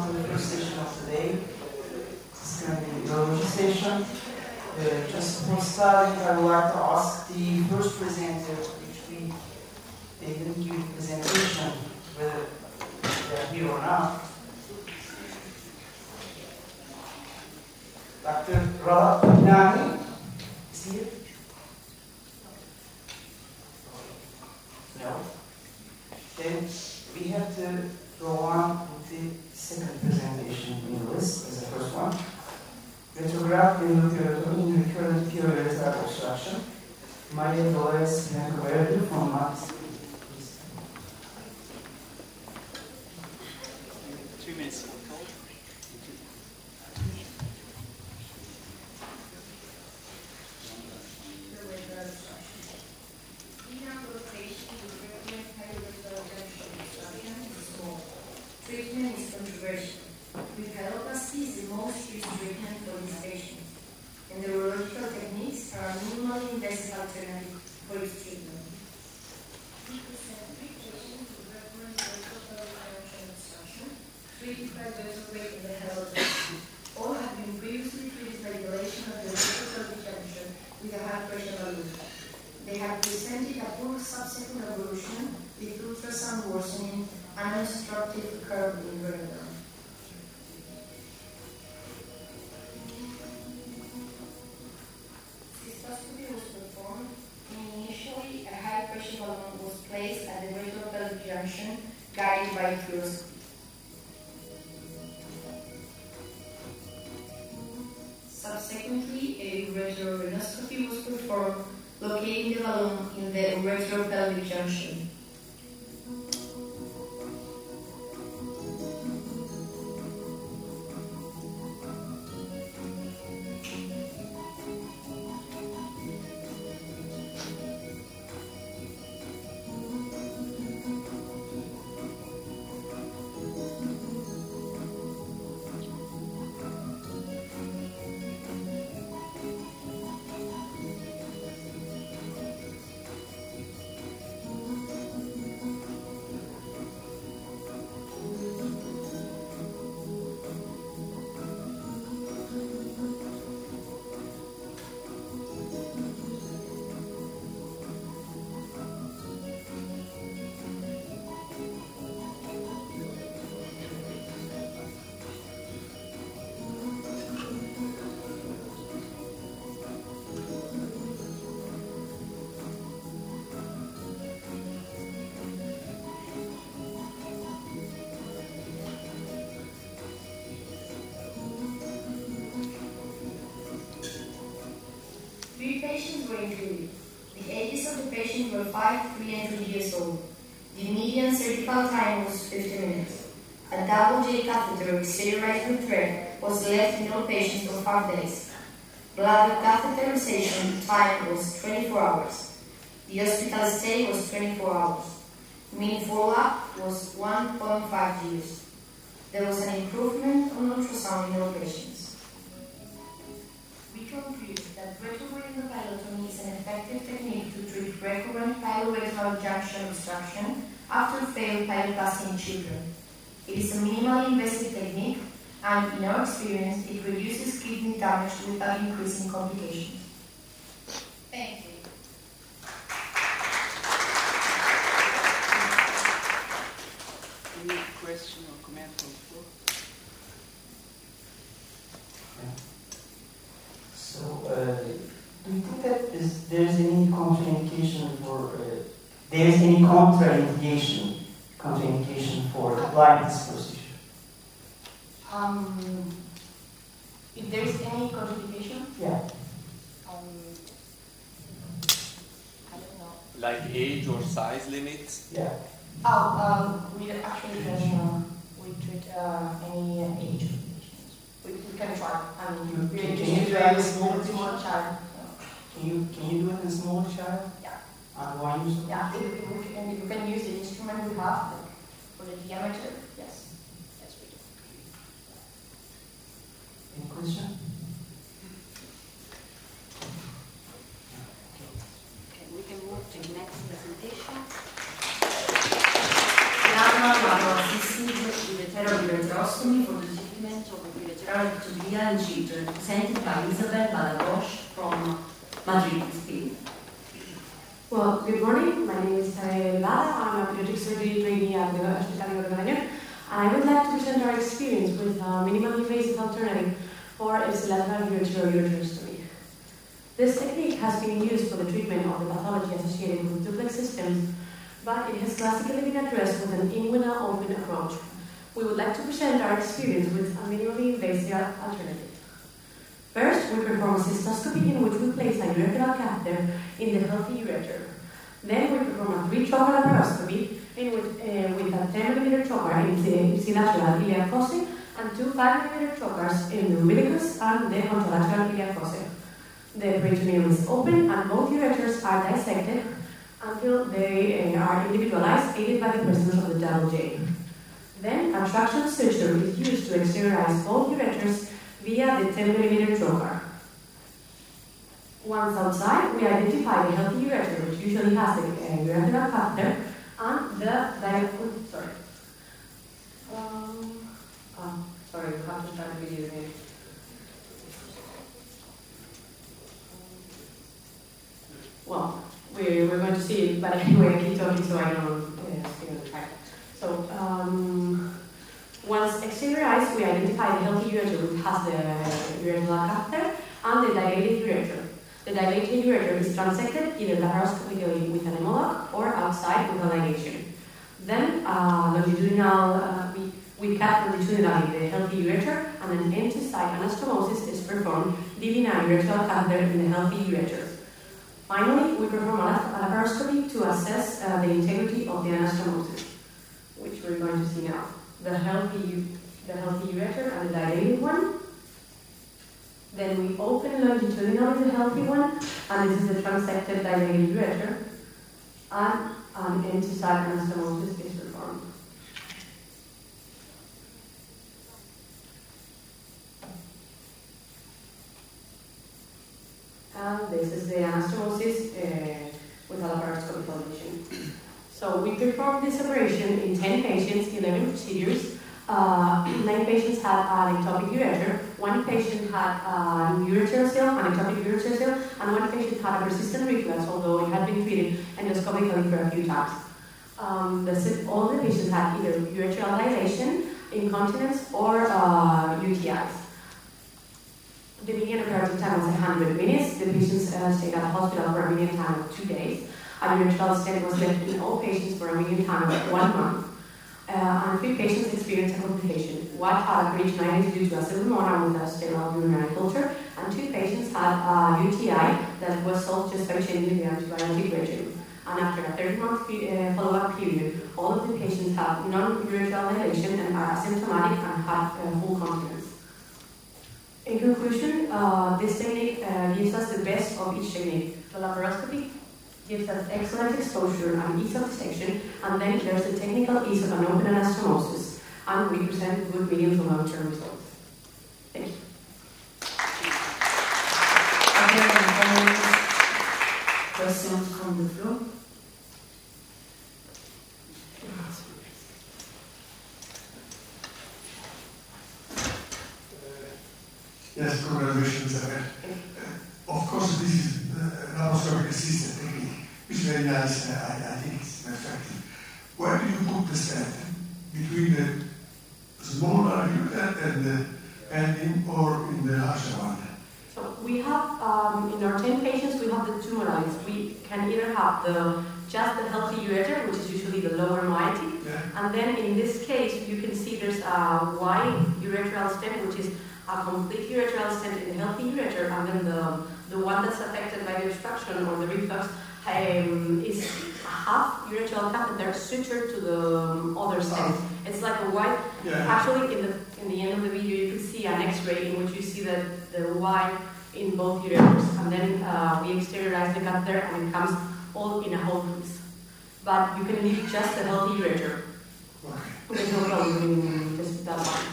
to the first session of the day. It's going to be the Urology session. Just for starting, I would like to ask the first presenter, which they didn't give a presentation, whether they're here or not. Dr. Radha is here? No. Then we have to go on with the second presentation in the list as the first one. Retrograde endothelioma in recurrent periurethral obstruction. Maria Dolores Bianco from Max. 2 minutes. Treatment is controversial. Uroloplasty is the most used treatment for these patients, and the urological techniques are a minimally invasive alternative for its treatment. Treated by retrograde in the urology. All have been previously treated by dilation of the retrograde junction with a high pressure balloon. They have presented a poor subsequent evolution with ultrasound worsening and an obstructive curve in rectum. Cystoscopy was performed, and initially a high pressure balloon was placed at the retrocranial junction, guided by a fluoroscopy. Subsequently, a ureterorhinoscopy was performed, locating the balloon in the uretero-pelvic junction. Three patients were included. The ages of the patients were 5, 3, and 2 years old. The median surgical time was 50 minutes. A double J catheter sterilized with thread was left in all patients for 5 days. Bladder catheterization time was 24 hours. The hospital stay was 24 hours. Mean follow-up was 1.5 years. There was an improvement on ultrasound in all patients. We conclude that retrograde endothelioma is an effective technique to treat recurrent pilorectal junction obstruction after failed pyeloplasty in children. It is a minimally invasive technique, and in our experience, it reduces kidney damage without increasing complications. Thank you. Any question or comment from the floor? So, do you think that there's any contraindication for there's any contraindication for applying this procedure? If there is any contraindication, Yeah. I don't know. Like age or size limits? Yeah. We actually can we treat any age of patients. We can try. I mean, Can you try a small child? child? Can you do it in a small child? Yeah. And why use it? Yeah, you can use the instrument we have like, for the diameter. Yes. Yes, we do. Any question? Okay, we can move to the next presentation. L'anno hanno assistito il terrore di retrostumi for the Urology children, presented by Isabel Balagosh from Madrid, Spain. Well, good morning. My name is Lara. I'm a pediatric surgery trainee at the Hospital of California, and I would like to present our experience with a minimally invasive alternative for ipsilateral ureterostomy. This technique has been used for the treatment of the pathology associated with duplex systems, but it has classically been addressed with an inguinal open approach. We would like to present our experience with a minimally invasive alternative. First, we perform a cystoscopy in which we place a ureteral catheter in the healthy ureter. Then we perform a 3-choker laparoscopy in which, with a 10mm choker in the ipsilateral iliac fossa and 2 5mm chokers in the umbilicus and the contralateral iliac fossa. The peritoneum is open and both ureters are dissected until they are individualized, aided by the presence of the double J. Then, a traction suture is used to exteriorize both ureters via the 10mm choker. Once outside, we identify the healthy ureter, which usually has a ureteral catheter, and the sorry, we have to start the video again. Well, we're going to see it, but anyway, I keep talking so I don't stay on the track. So, once exteriorized, we identify the healthy ureter, which has the ureteral catheter and the dilated ureter. The dilated ureter is transected either laparoscopically with an hemolock or outside with a ligation. Then, longitudinal, we cut longitudinally the healthy ureter, and an end-to-side anastomosis is performed, leaving a ureteral catheter in the healthy ureter. Finally, we perform a laparoscopy to assess the integrity of the anastomosis, which we're going to see now. The healthy ureter and the dilated one. Then we open longitudinally the healthy one, and this is the transected dilated ureter, and an end-to-side anastomosis is performed. And this is the anastomosis with a laparoscopic condition. So we performed this operation in 10 patients, 11 procedures. 9 patients had an ectopic ureter, 1 patient had an ureteral cell, an ectopic ureteral cell, and 1 patient had a persistent reflux, although it had been treated endoscopically for a few times. All the patients had either ureteral dilation, incontinence, or UTIs. The median operative time was 100 minutes. The patients stayed at the hospital for a median time of 2 days. A ureteral stent was left in all patients for a median time of 1 month. And 3 patients experienced a complication. 1 had a peritonitis due to a pseudomonas with a sterile urinary culture, and 2 patients had a UTI that was solved just by changing the antibiotic regimen. And after a 30-month follow-up period, all of the patients have non-ureteral dilation and are asymptomatic and have full continence. In conclusion, this technique gives us the best of each technique. The laparoscopy gives us excellent exposure and ease of dissection, and then there's the technical ease of an open anastomosis, and we present good medium to long-term results. Thank you. Are there any questions from the floor? Yes, congratulations. Of course, this is laparoscopic assisted technique. It's very nice. I think it's effective. Where do you put the stent? Between the smaller unit and the ending, or in the larger one? So we have, in our 10 patients, we have the 2 modalities. We can either have just the healthy ureter, which is usually the lower moiety, and then in this case, you can see there's a wide ureteral stent, which is a complete ureteral stent in the healthy ureter, and then the one that's affected by the obstruction or the reflux is a half ureteral catheter sutured to the other stent. It's like a wide. Actually, in the end of the video, you can see an X-ray in which you see the wide in both ureters, and then we exteriorize the catheter, and it comes all in a whole piece. But you can leave just the healthy ureter. There's no problem in just that one.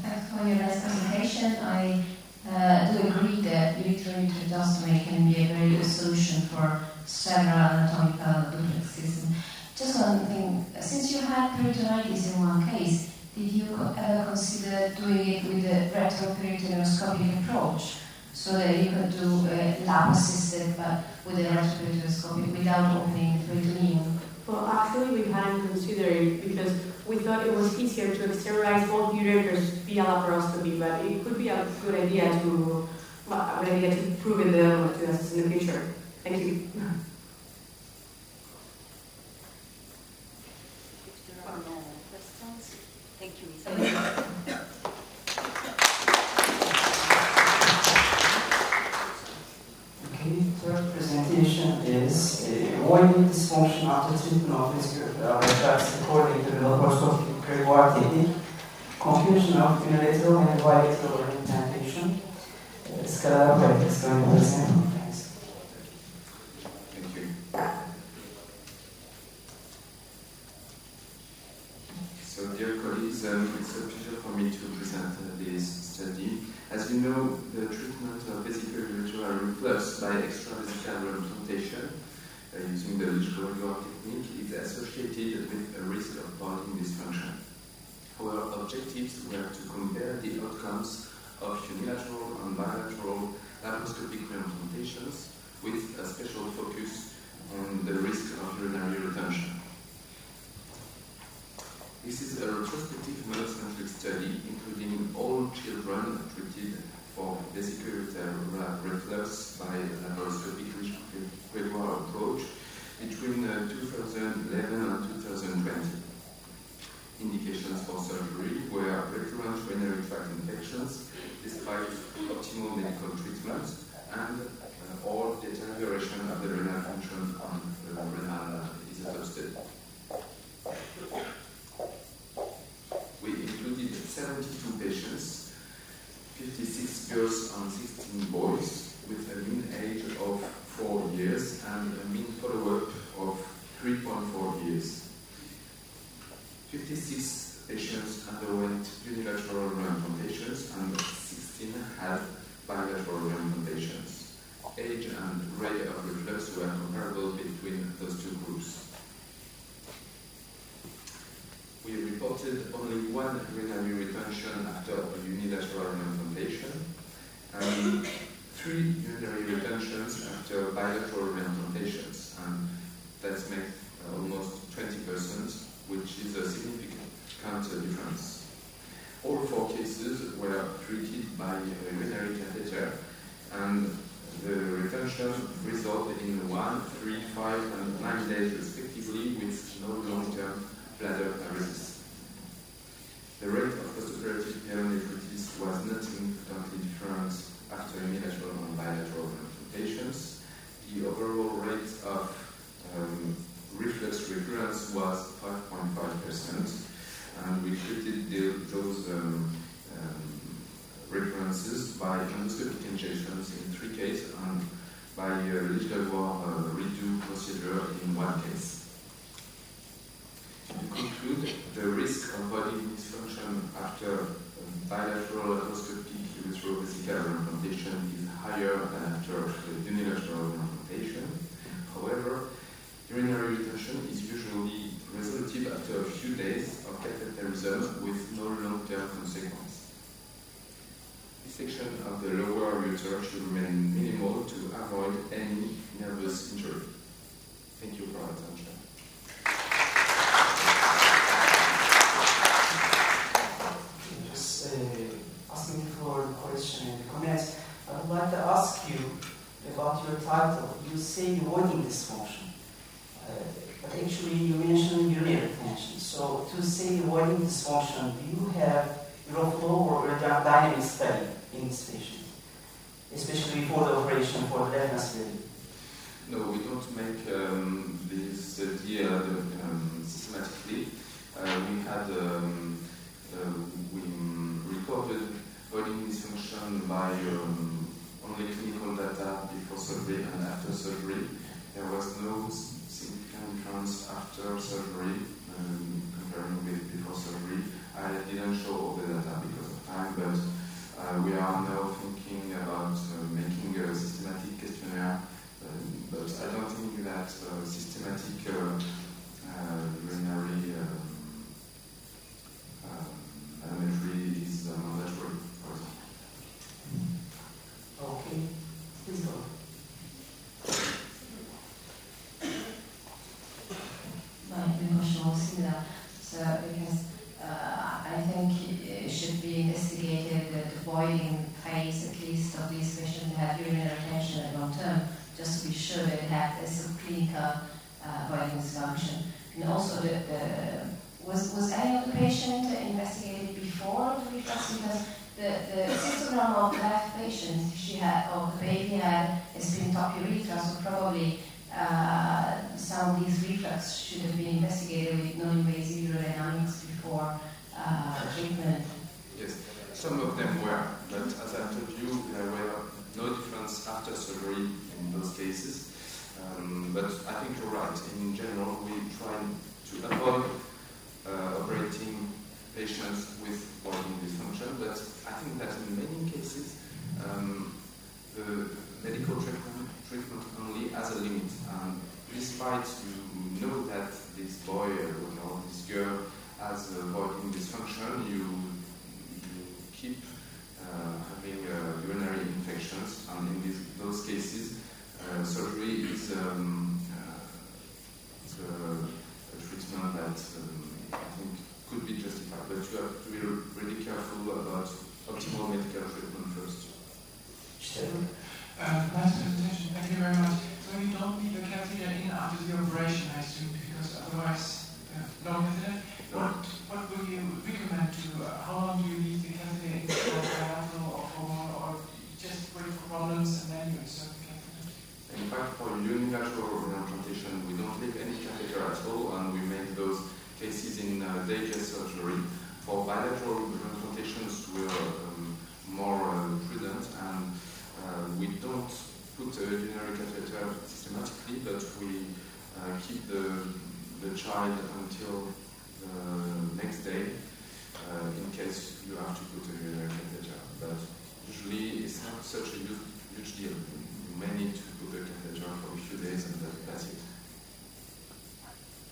Thanks for your nice presentation. I do agree that ureterostomy can be a very good solution for several anatomical duplex systems. Just one thing, since you had peritonitis in one case, did you ever consider doing it with a retroperitoneoscopic approach, so that you could do a lap-assisted but with a retroperitoneoscopic without opening the peritoneum? Well, actually, we hadn't considered it because we thought it was easier to sterilize both ureters via laparoscopy, but it could be a good idea to prove in to us in the future. Thank you. If there are no more questions, thank you, Isabel. Okay, third presentation is avoiding dysfunction after treatment of respiratory reflux according to the laparoscopic Gregoire technique, confusion of unilateral and bilateral implantation. Scalera is going to present. Thanks. Thank you. So, dear colleagues, it's a pleasure for me to present this study. As you know, the treatment of vesicular ureteral reflux by extravesical implantation using the Gregoire technique is associated with a risk of bonding dysfunction. Our objectives were to compare the outcomes of unilateral and bilateral laparoscopic reimplantations with a special focus on the risk of urinary retention. This is a retrospective monocentric study including all children treated for vesicular reflux by laparoscopic Gregoire approach between 2011 and 2020. Indications for surgery were recurrent urinary tract infections despite optimal medical treatment and or deterioration of the renal function on the renal isotope study. We included 72 patients, 56 girls and 16 boys, with a mean age of 4 years and a mean follow-up of 3.4 years. 56 patients underwent unilateral reimplantations and 16 had bilateral reimplantations. Age and rate of reflux were comparable between those two groups. We reported only one urinary retention after a unilateral reimplantation and 3 urinary retentions after bilateral reimplantations, and that makes almost 20%, which is a significant difference. All 4 cases were treated by a urinary catheter, and the retention resulted in 1, 3, 5, and 9 days respectively, with no long-term bladder paresis. The rate of postoperative pyelonephritis was not significantly different after unilateral and bilateral implantations. The overall rate of reflux recurrence was 5.5%, and we treated those recurrences by endoscopic injections in 3 cases and by Gregoire redo procedure in 1 case. To conclude, the risk of body dysfunction after bilateral laparoscopic uretrovesical implantation is higher than after unilateral implantation. However, urinary retention is usually resolutive after a few days of catheterism with no long-term consequence. Dissection of the lower ureter should remain minimal to avoid any nervous injury. Thank you for your attention. Just asking for a question in the comments. I would like to ask you about your title. You say avoiding dysfunction, but actually you mentioned urinary retention. So to say avoiding dysfunction, do you have uroflow or urodynamic study in this patient, especially for the operation for the deafness study? No, we don't make this study systematically. We recorded avoiding dysfunction by only clinical data before surgery and after surgery. There was no significant difference after surgery comparing with before surgery. I didn't show all the data because of time, but we are now thinking about making a systematic questionnaire. But I don't think that systematic urinary I think it should be investigated, the voiding phase at least of these patients that have urinary retention at long term, just to be sure that it had a subclinical voiding dysfunction. And also, was any of the patient investigated before the reflux? Because the cystogram of the left patient, the baby had a spleen-top urethra, so probably some of these reflux should have been investigated with non-invasive urodynamics before treatment. Yes, some of them were, but as I told you, there were no difference after surgery in those cases. But I think you're right. In general, we try to avoid operating patients with voiding dysfunction, but I think that in many cases, the medical treatment only has a limit. Despite you know that this boy or this girl has voiding dysfunction, you keep having urinary infections, and in those cases, surgery is a treatment that I think could be justified, but you have to be really careful about optimal medical treatment first. Nice presentation, thank you very much. So you don't need the catheter in after the operation, I assume, because otherwise, no catheter? What will you recommend to, how long do you leave the catheter in for bilateral or hormonal, or just wait for problems and then you insert the catheter? In fact, for unilateral implantation, we don't leave any catheter at all, and we make those cases in daycare surgery. For bilateral implantations, we are more prudent, and we don't put a urinary catheter systematically, but we keep the child until the next day in case you have to put a urinary catheter. But usually it's not such a huge deal. You may need to put a catheter for a few days and that's it.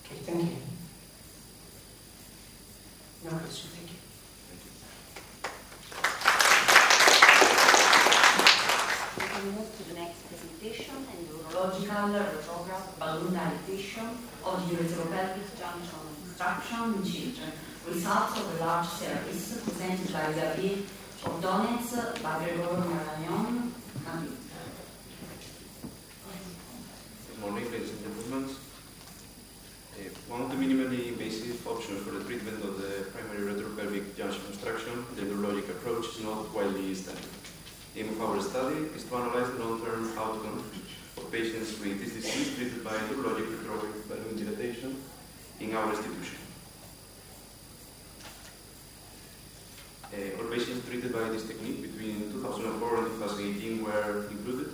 Okay, thank you. No question, thank you. We can move to the next presentation and the urological retrograde balloon dilatation of the uretero-pelvic junction obstruction in children. Results of a large series presented by David Ordonez, Gregor Maragnon, and Good morning, ladies and gentlemen. One of the minimally invasive options for the treatment of the primary uretero-pelvic junction obstruction, the urologic approach, is not widely studied. The aim of our study is to analyze the long-term outcome of patients with this disease treated by urologic retrograde balloon dilatation in our institution. All patients treated by this technique between 2004 and 2018 were included.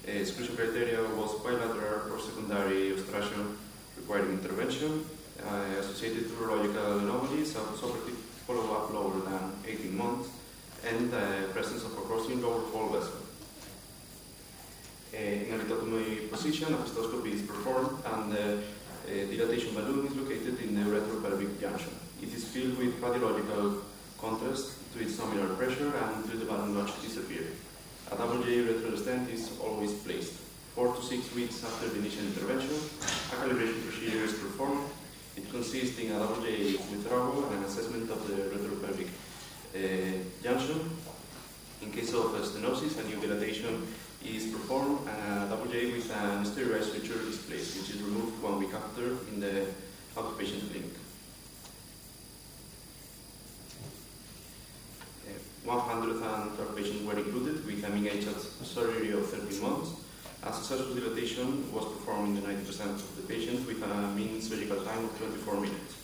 Exclusion criteria was bilateral or secondary obstruction requiring intervention, associated urological anomalies, postoperative follow-up lower than 18 months, and presence of a crossing lower wall vessel. In a lithotomy position, a cystoscopy is performed, and the dilatation balloon is located in the uretero-pelvic junction. It is filled with radiological contrast to its nominal pressure until the balloon notch disappears. A double J ureteral stent is always placed. 4 to 6 weeks after the initial intervention, a calibration procedure is performed. It consists in a double J withdrawal and an assessment of the uretero-pelvic junction. In case of stenosis, a new dilatation is performed, and a double J with an sterilized suture is placed, which is removed 1 week after in the outpatient clinic. 112 patients were included with a mean age at surgery of 13 months. A successful dilatation was performed in the 90% of the patients with a mean surgical time of 24 minutes.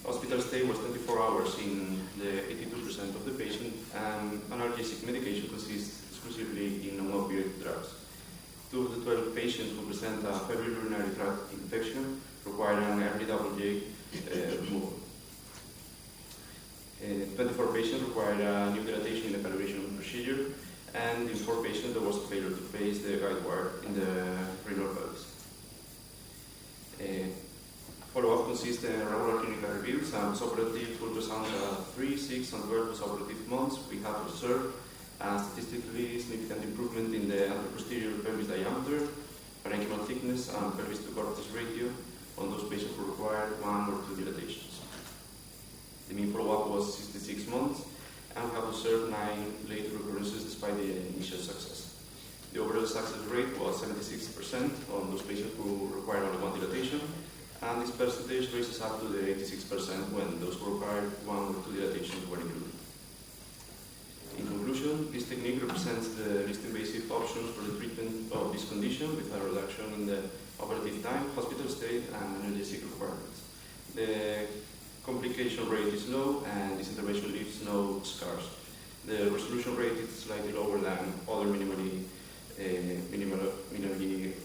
Hospital stay was 24 hours in the 82% of the patients, and analgesic medication consists exclusively in non-opioid drugs. 2 of the 12 patients who present a febrile urinary tract infection require an early double J removal. 24 patients required a new dilatation in the calibration procedure, and in 4 patients there was a failure to place the guide wire in the renal pelvis. Follow-up consists in regular clinical reviews and postoperative ultrasound at 3, 6, and 12 postoperative months. We have observed a statistically significant improvement in the anteroposterior pelvis diameter, parenchymal thickness, and pelvis to corpus ratio on those patients who required 1 or 2 dilatations. was 66 months, and we have observed 9 late recurrences despite the initial success. The overall success rate was 76% on those patients who required only one dilatation, and this percentage raises up to the 86% when those who required 1 or 2 dilatations were included. In conclusion, this technique represents the least invasive options for the treatment of this condition with a reduction in the operative time, hospital stay, and analgesic requirements. The complication rate is low, and this intervention leaves no scars. The resolution rate is slightly lower than other minimally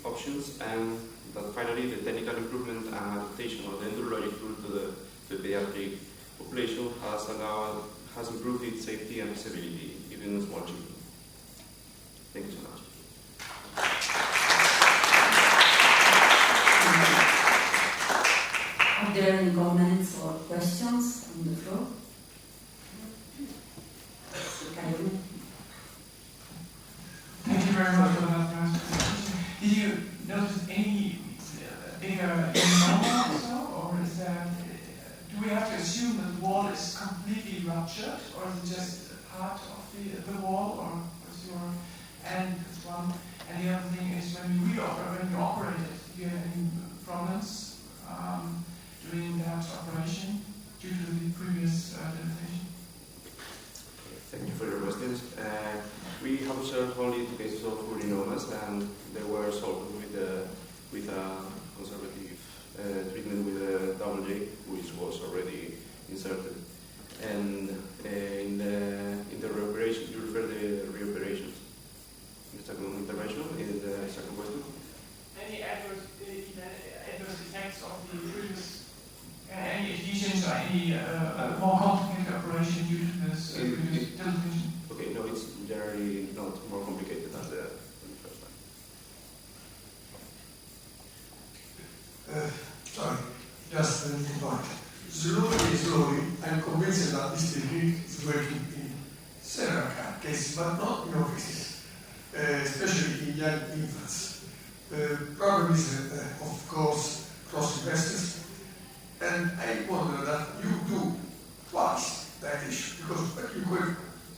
options, and that finally the technical improvement and adaptation of the urologic tool to the pediatric population has improved its safety and feasibility, even in small children. Thank you so much. Are there any comments or questions on the floor? Thank you very much for that presentation. Did you notice any bigger involvement also, or is that, do we have to assume that the wall is completely ruptured, or is it just part of the wall, or what's your, and that's one, and the other thing is when you operate it, do you have any problems doing that operation due to the previous dilatation? Thank you for your questions. We have observed only 2 cases of urinomas, and they were solved with a conservative treatment with a double J, which was already inserted. And in the reoperation, you refer to the reoperations. The second intervention is the second question. Any adverse effects of the previous, any adhesions or any more complicated operation due to this previous dilatation? Okay, no, it's generally not more complicated than the first time. Sorry, just a little point. Slowly, I'm convinced that this technique is working in several cases, but not in all cases, especially in young infants. The problem is, of course, cross-investors, and I wonder that you do twice dilatation, because what you call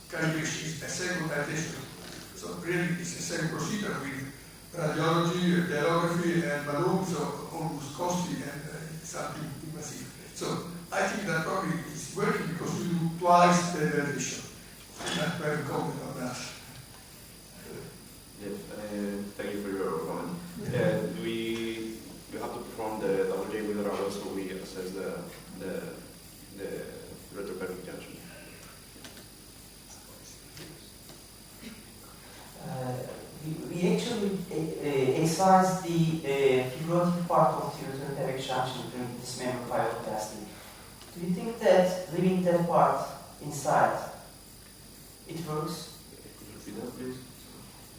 calibration is a second dilatation. So really it's a second procedure with radiology, radiography, and balloons, so almost costly and something invasive. So I think that probably is working because you do twice the dilatation. I'm not very confident on that. Yes, thank you for your comment. We have to perform the double J with our so we assess the retropelvic junction. We actually excise the fibrotic part of the retropelvic junction during this member pyroplasty. Do you think that leaving that part inside, it works? Could you repeat that, please?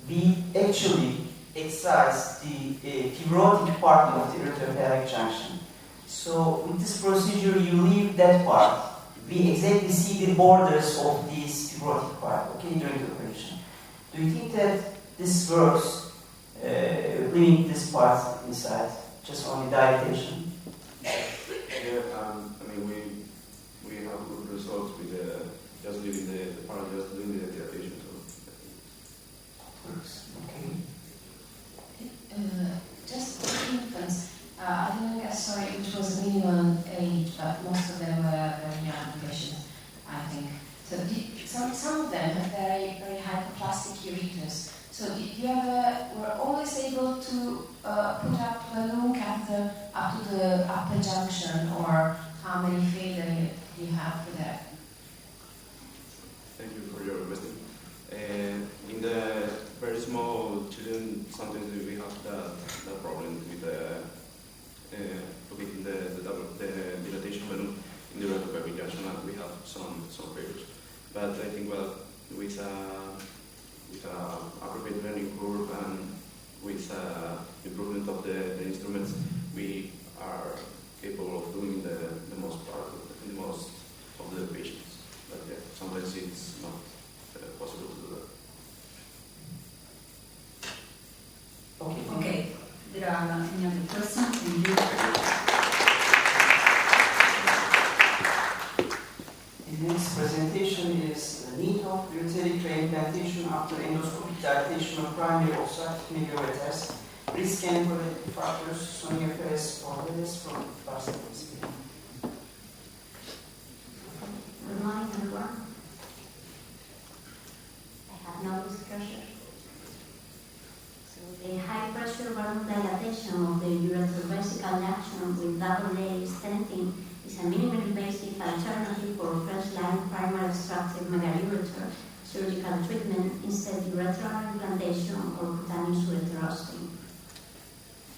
We actually excise the fibrotic part of the retropelvic junction. So with this procedure, you leave that part. We exactly see the borders of this fibrotic part, okay, during the operation. Do you think that this works, leaving this part inside, just only dilatation? Yeah, I mean, we have good results with just leaving the part, just doing the dilatation. So Works, okay. Just for infants, I didn't get, sorry, which was minimum age, but most of them were very young patients, I think. So some of them have very, very hypoplastic ureters. So did you ever, were always able to put up balloon catheter up to the upper junction, or how many failure do you have for that? thank you for your question. In the very small children, sometimes we have the problem with locating the dilatation balloon in the retropelvic junction, and we have some failures. But I think, well, with appropriate learning curve and with improvement of the instruments, we are capable of doing the most part of most of the patients. But yeah, sometimes it's not possible to do that. Okay, there are any other questions? Thank you. The next presentation is the need of ureteric reimplantation after endoscopic dilatation of primary obstructive megareters, risk and probability factors, Sonia Perez Fordes from Barcelona, Spain. Good morning, everyone. I have no discussion. So the high pressure balloon dilatation of the uretrovesical junction with double-layer stenting is a minimally invasive alternative for first-line primary obstructive megaureter surgical treatment instead of ureteral implantation or cutaneous ureteroscopy.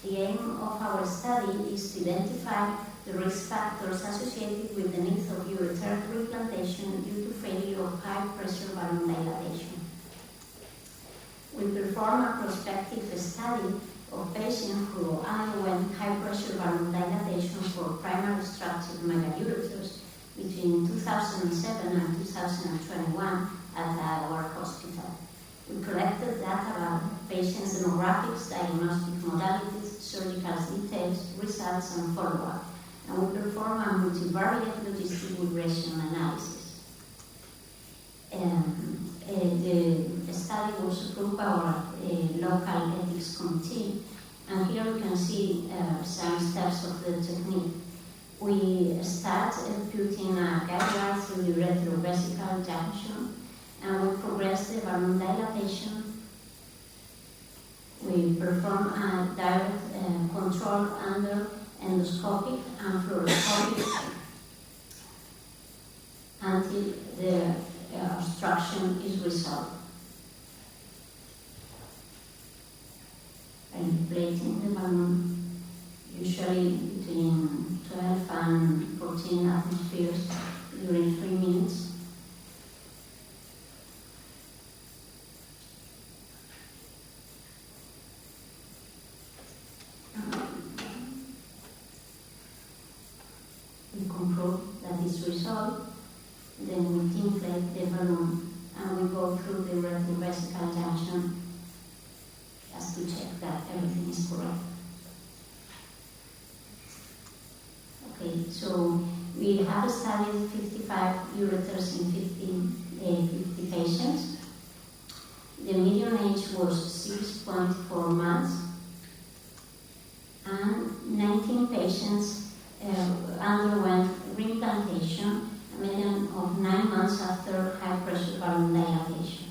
The aim of our study is to identify the risk factors associated with the need of ureter reimplantation due to failure of high-pressure balloon dilatation. We perform a prospective study of patients who underwent high-pressure balloon dilatation for primary obstructive megaureters between 2007 and 2021 at our hospital. We collected data about patients' demographics, diagnostic modalities, surgical details, results, and follow-up, and we perform a multivariate logistic regression analysis. The study was approved by our local ethics committee, and here we can see some steps of the technique. We start putting a guide through the retrovesical junction, and we progress the balloon dilatation. We perform a direct control under endoscopic and fluoroscopic until the obstruction is resolved. Inflating the balloon, usually between 12 and 14 atmospheres during 3 minutes. We control that it's resolved, then we inflate the balloon and we go through the retrovesical junction just to check that everything is correct. Okay, so we have studied 55 ureters in 50 patients. The median age was 6.4 months, and 19 patients underwent reimplantation, a median of 9 months after high-pressure balloon dilatation.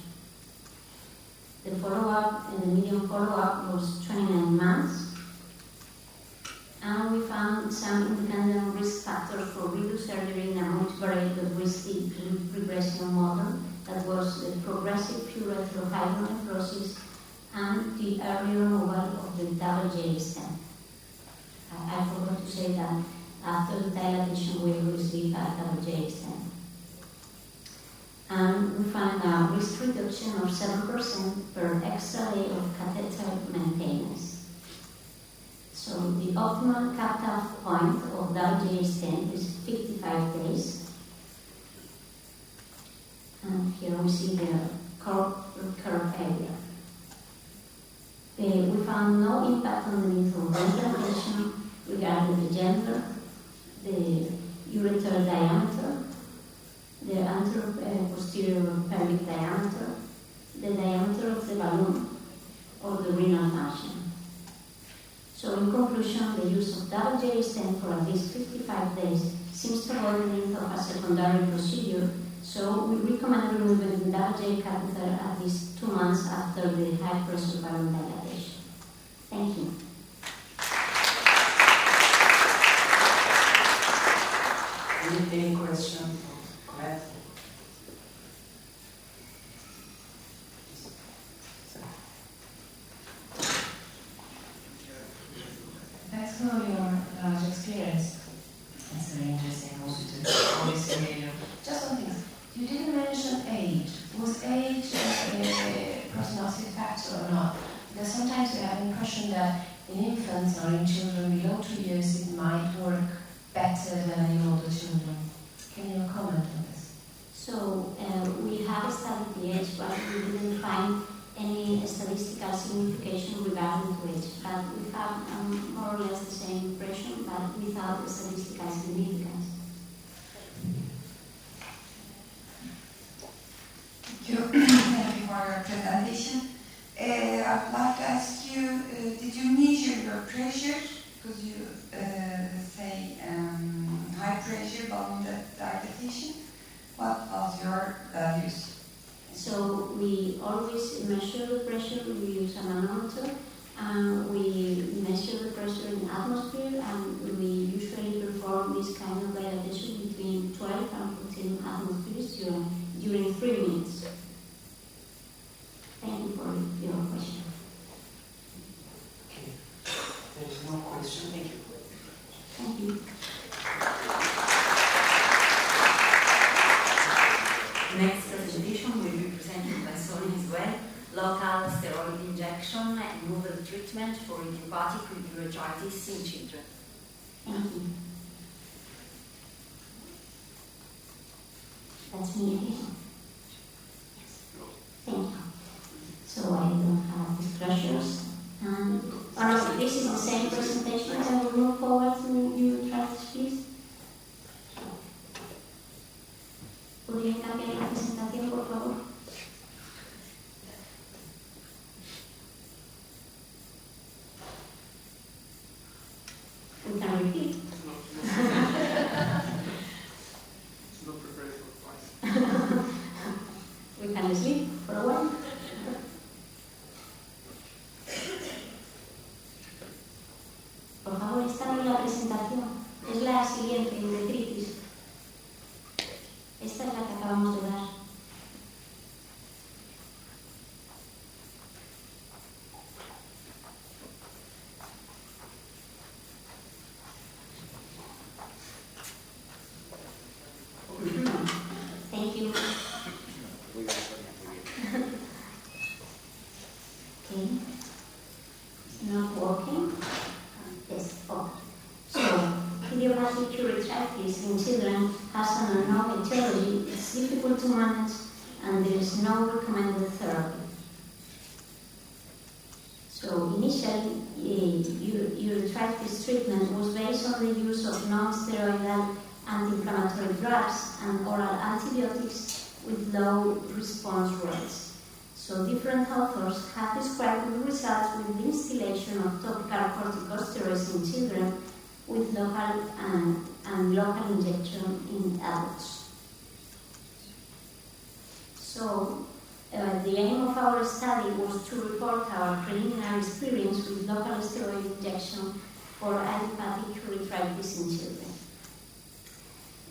The follow-up, the median follow-up was 29 months, and we found some independent risk factors for redo surgery in a multivariate risk regression model that was the progressive ureteral hydronephrosis and the early removal of the double J stent. I forgot to say that after the dilatation we received a double J stent. And we found a risk reduction of 7% per extra day of catheter maintenance. So the optimal cut-off point of double J stent is 55 days. And here we see the curve area. We found no impact on the need for ventilation regarding the gender, the ureter diameter, the anterior-posterior pelvic diameter, the diameter of the balloon, or the renal function. So in conclusion, the use of double J stent for at least 55 days seems to avoid the need of a secondary procedure, so we recommend removing the double J catheter at least 2 months after the high pressure balloon dilatation. Thank you. Any question or comment? Thanks for your large experience. It's very interesting also to always hear you. Just one thing, you didn't mention age. Was age a prognostic factor or not? Because sometimes we have the impression that in infants or in children below 2 years it might work better than in older children. Can you comment on this? So we have studied the age, but we didn't find any statistical signification regarding to age. But we have more or less the same impression, but without statistical significance. presentation. I would like to ask you, did you measure your pressure? Because you say high pressure balloon dilatation. What was your values? So we always measure the pressure. We use a manometer. We measure the pressure in the atmosphere, and we usually perform this kind of dilatation between 12 and 14 atmospheres during 3 minutes. Thank you for your question. Okay. There is no question. Thank you. Thank you. Next presentation will be presented by Sonia as well. Local steroid injection and novel treatment for idiopathic urethritis in children. Thank you. That's me again. Thank you. So I don't have disclosures. No, this is the same presentation. I will move forward to urethritis, please. ¿Podrían cambiar la presentación, por favor? We can repeat. It's not prepared for twice. We can sleep for a while. Por favor, esta no es la presentación, es la siguiente, uretritis. Esta es la que acabamos de dar. Thank you. Okay. It's not working. Yes. Oh. So, idiopathic urethritis in children has an unknown etiology. It's difficult to manage, and there is no recommended therapy. So, initially, urethritis treatment was based on the use of non-steroidal anti-inflammatory drugs and oral antibiotics with low response rates. So different authors have described good results with the instillation of topical corticosteroids in children with local and local injection in adults. So the aim of our study was to report our preliminary experience with local steroid injection for idiopathic urethritis in children.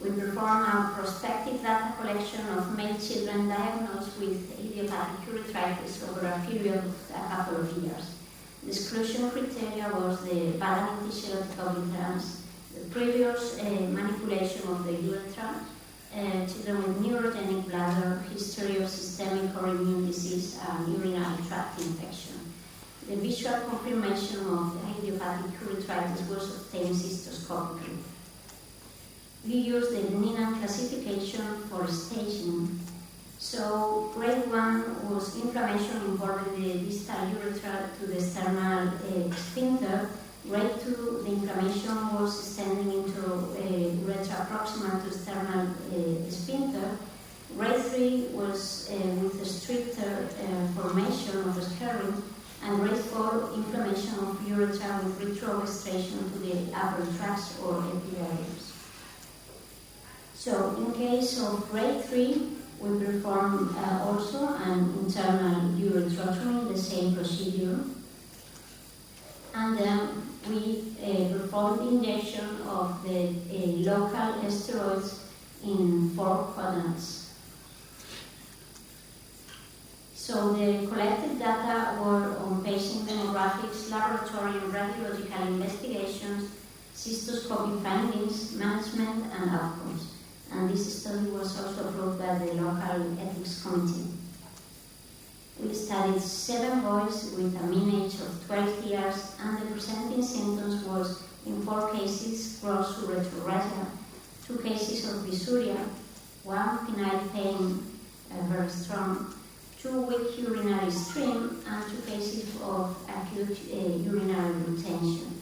We perform a prospective data collection of male children diagnosed with idiopathic urethritis over a period of a couple of years. The exclusion criteria was the balanced tissue of uterus, the previous manipulation of the urethra, children with neurogenic bladder, history of systemic or immune disease, and urinary tract infection. The visual confirmation of idiopathic urethritis was obtained cystoscopically. We used the Ninan classification for staging. So grade 1 was inflammation involving the distal urethra to the sternal sphincter. Grade 2, the inflammation was extending into urethra proximal to sternal sphincter. Grade 3 was with a stricter formation of scarring. And grade 4, inflammation of urethra with retroorchestration to the upper tracts or epidermis. So in case of grade 3, we perform also an internal ureterotomy, the same procedure. And then we perform the injection of the local steroids in 4 quadrants. So the collected data were on patient demographics, laboratory and radiological investigations, cystoscopy findings, management, and outcomes. And this study was also approved by the local ethics committee. We studied 7 boys with a mean age of 12 years, and the presenting symptoms was, in 4 cases, gross urethroragia, 2 cases of dysuria, 1 penile pain, very strong, 2 weak urinary stream, and 2 cases of acute urinary retention.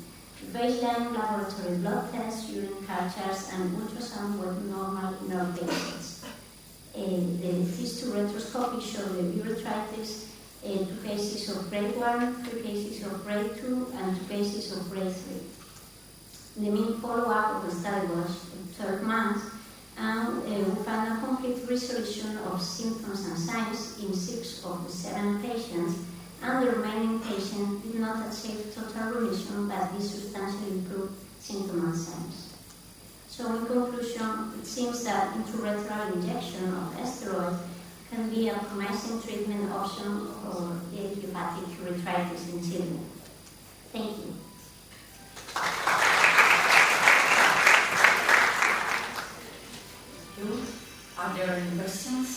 Baseline laboratory blood tests, urine cultures, and ultrasound were normal in all patients. The hysteroretroscopic show the urethritis, 2 cases of grade 1, 3 cases of grade 2, and 2 cases of grade 3. The mean follow-up of the study was 12 months, and we found a complete resolution of symptoms and signs in 6 of the 7 patients, and the remaining patients did not achieve total remission, but did substantially improve symptoms and signs. So in conclusion, it seems that intraretinal injection of steroids can be a promising treatment option for idiopathic urethritis in children. Thank you. Are there any questions?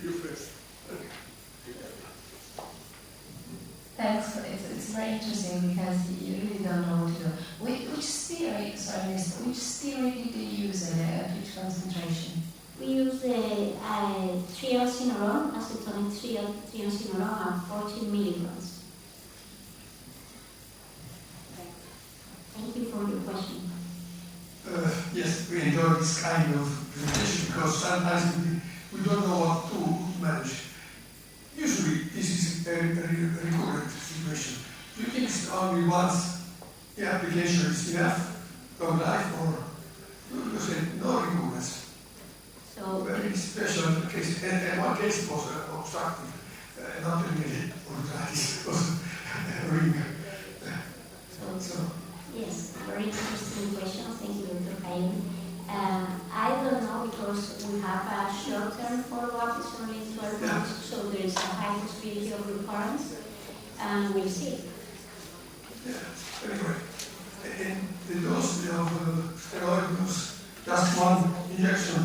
You first. Thanks. It's very interesting because you really don't know what to do. Which steroid, sorry, mister, which steroid did they use and at which concentration? We use the triamcinolone, acetonic triamcinolone at 14 milligrams. Thank you for your question. Yes, we enjoy this kind of presentation because sometimes we don't know what to manage. Usually, this is a recurrent situation. Do you think it's only once the application is enough long life, or do you say no recurrence? So very special case, and one case was obstructive, not really urethritis, it was a ring. So. Yes, very interesting question. Thank you, Dr. Cain. I don't know because we have a short-term follow-up, it's only 12 months, so there is a high possibility of recurrence, and we'll see. Yeah, anyway, and the dose of steroid was just one injection.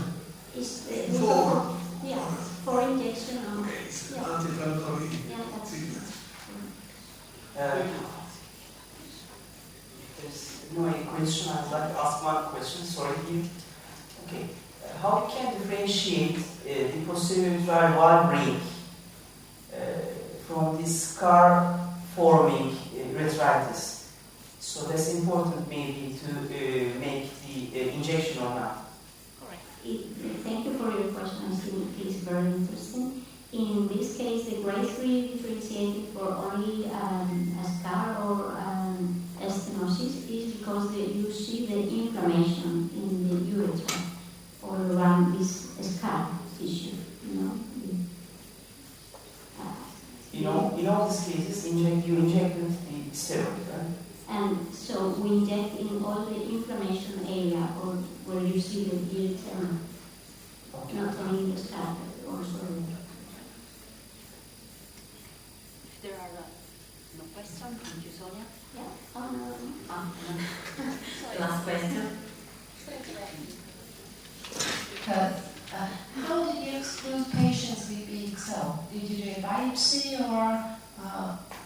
It's four. Yeah, 4 injections. Okay, it's yeah. anti-inflammatory Yeah, that's treatment. There's no any question. I'd like to ask one question. Sorry. Okay. How we can differentiate the posterior uteri valve ring from this scar-forming urethritis? So that's important maybe to make the injection or not. correct. Thank you for your question. I think it is very interesting. In this case, the grade 3 differentiated for only a scar or stenosis is because you see the inflammation in the urethra all around this scar tissue. In all these cases, you injected the steroid, right? And so we inject in all the inflammation area or where you see the urethra, Okay. not only the scar, but also the. If there are no questions, thank you, Sonia. Yeah. Oh, no. Last question. How did you exclude patients with BXL? Did you do a biopsy or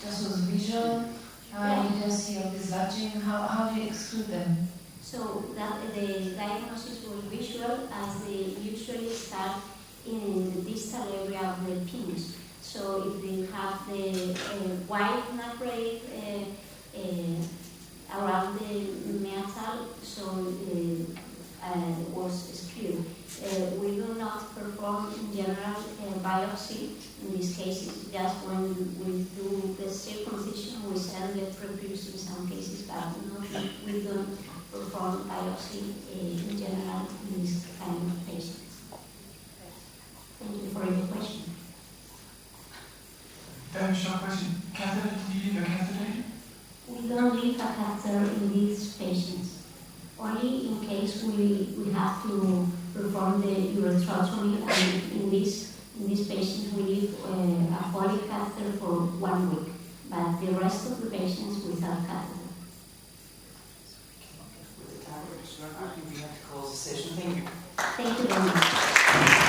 just was visual? You didn't see all this lodging? How do you exclude them? So that the diagnosis was visual as they usually start in the distal area of the penis. So if they have the white nacre around the meatal, so was skewed. We do not perform in general biopsy in these cases. Just when we do the circumcision, we send the prepuce in some cases, but we don't perform biopsy in general in this kind of patients. Thank you for your question. Short question. Catheter, do you leave a catheter? We don't leave a catheter in these patients. Only in case we have to perform the ureterotomy, and in these patients we leave a Foley catheter for 1 week, but the rest of the patients without catheter. With the time, I think we have to close the session. Thank you. Thank you very much.